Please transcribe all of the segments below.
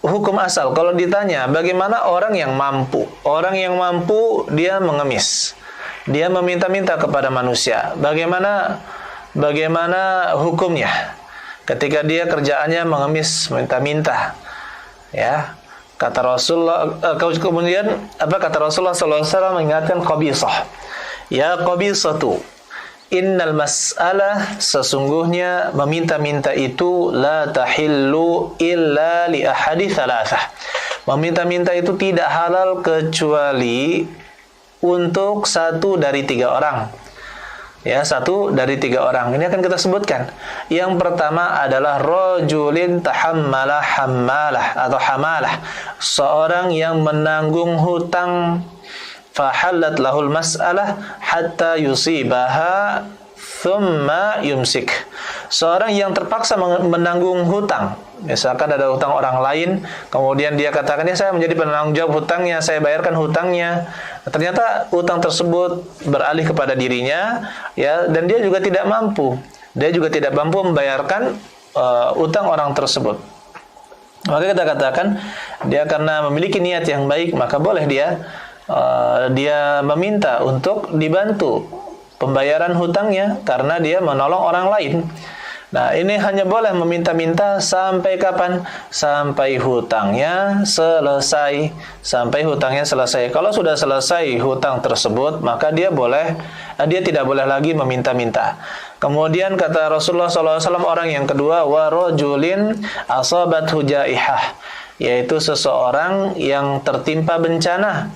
hukum asal. Kalau ditanya bagaimana orang yang mampu? Orang yang mampu dia mengemis. Dia meminta-minta kepada manusia. Bagaimana hukumnya? Ketika dia kerjaannya mengemis, minta-minta. Ya. Kata Rasulullah kemudian kata Rasulullah sallallahu alaihi wasallam mengingatkan Qabisah. Ya Qabisatu, innal mas'alah, sesungguhnya meminta-minta itu la tahillu illa li ahadi thalathah. Meminta-minta itu tidak halal kecuali untuk satu dari 3 orang. Ya, satu dari 3 orang. Ini akan kita sebutkan. Yang pertama adalah rajulin tahammala hammalah atau hamalah. Seorang yang menanggung hutang fahallat lahul mas'alah hatta yusibaha thumma yumsik. Seorang yang terpaksa menanggung hutang. Misalkan ada hutang orang lain, kemudian dia katakan, ya saya menjadi penanggung jawab hutangnya, saya bayarkan hutangnya. Ternyata hutang tersebut beralih kepada dirinya, ya, dan dia juga tidak mampu. Dia juga tidak mampu membayarkan hutang orang tersebut. Maka kita katakan, dia karena memiliki niat yang baik, maka boleh dia meminta untuk dibantu pembayaran hutangnya karena dia menolong orang lain. Nah, ini hanya boleh meminta-minta sampai kapan? Sampai hutangnya selesai. Sampai hutangnya selesai. Kalau sudah selesai hutang tersebut, maka dia tidak boleh lagi meminta-minta. Kemudian kata Rasulullah SAW, orang yang kedua, wa rajulin asabathu jaihah, yaitu seseorang yang tertimpa bencana,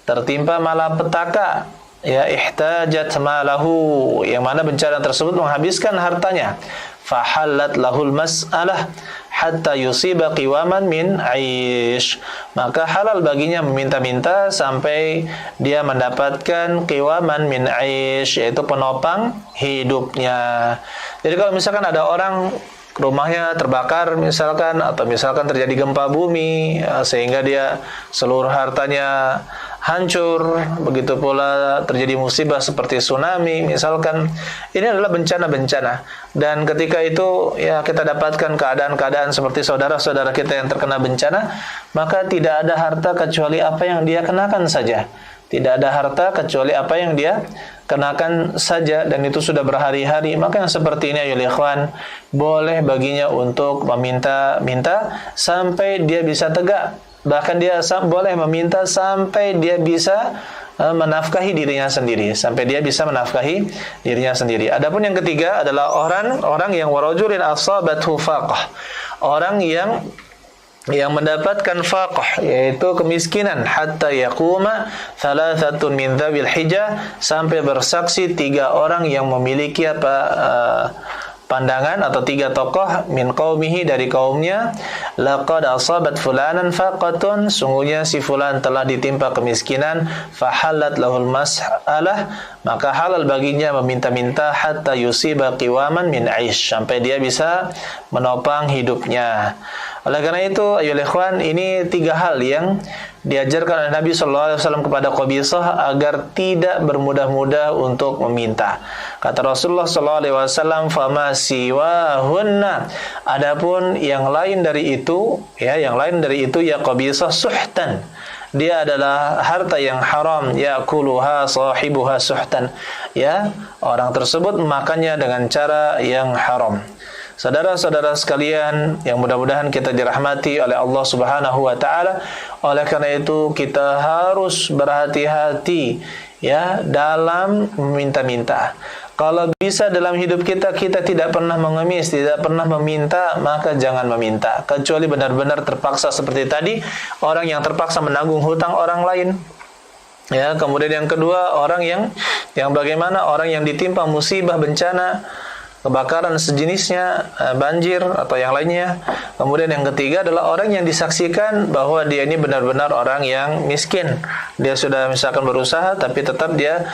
tertimpa malapetaka, ya, ihtajat malahu, yang mana bencana tersebut menghabiskan hartanya. Fahallat lahul mas'alah hatta yusiba qiwaman min aish, maka halal baginya meminta-minta sampai dia mendapatkan qiwaman min aish, yaitu penopang hidupnya. Jadi kalau misalkan ada orang rumahnya terbakar misalkan, atau misalkan terjadi gempa bumi, sehingga dia seluruh hartanya hancur, begitu pula terjadi musibah seperti tsunami misalkan, ini adalah bencana-bencana. Dan ketika itu ya kita dapatkan keadaan-keadaan seperti saudara-saudara kita yang terkena bencana, maka tidak ada harta kecuali apa yang dia kenakan saja. Tidak ada harta kecuali apa yang dia kenakan saja, dan itu sudah berhari-hari. Maka yang seperti ini ayo ikhwan, boleh baginya untuk meminta-minta sampai dia bisa tegak. Bahkan dia boleh meminta sampai dia bisa menafkahi dirinya sendiri, sampai dia bisa menafkahi dirinya sendiri. Adapun yang ketiga adalah orang yang warajulin asabathu faqah, orang yang mendapatkan faqah, yaitu kemiskinan, hatta yaquma thalathatun min dhabil hijjah, sampai bersaksi 3 orang yang memiliki pandangan, atau 3 tokoh min qaumihi, dari kaumnya, laqad asabat fulanan faqatun, sungguhnya si fulan telah ditimpa kemiskinan, fahallat lahul mas'alah, maka halal baginya meminta-minta hatta yusiba qiwaman min aish, sampai dia bisa menopang hidupnya. Oleh karena itu, ayolah ikhwan, ini 3 hal yang diajarkan oleh Nabi SAW kepada Qabisah agar tidak bermudah-mudah untuk meminta. Kata Rasulullah SAW, fama siwahunna, adapun yang lain dari itu, ya, ya Qabisah suhtan, dia adalah harta yang haram, yakuluha sahibuha suhtan, ya, orang tersebut memakannya dengan cara yang haram. Saudara-saudara sekalian yang mudah-mudahan kita dirahmati oleh Allah Subhanahu wa taala, oleh karena itu kita harus berhati-hati ya dalam meminta-minta. Kalau bisa dalam hidup kita tidak pernah mengemis, tidak pernah meminta, maka jangan meminta. Kecuali benar-benar terpaksa seperti tadi, orang yang terpaksa menanggung hutang orang lain. Ya, kemudian yang kedua, orang yang bagaimana orang yang ditimpa musibah bencana, kebakaran sejenisnya, banjir atau yang lainnya. Kemudian yang ketiga adalah orang yang disaksikan bahwa dia ini benar-benar orang yang miskin. Dia sudah misalkan berusaha tapi tetap dia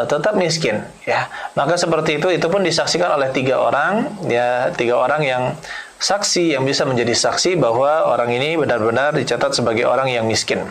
tetap miskin, ya. Maka seperti itu pun disaksikan oleh 3 orang, ya, 3 orang yang saksi, yang bisa menjadi saksi bahwa orang ini benar-benar dicatat sebagai orang yang miskin.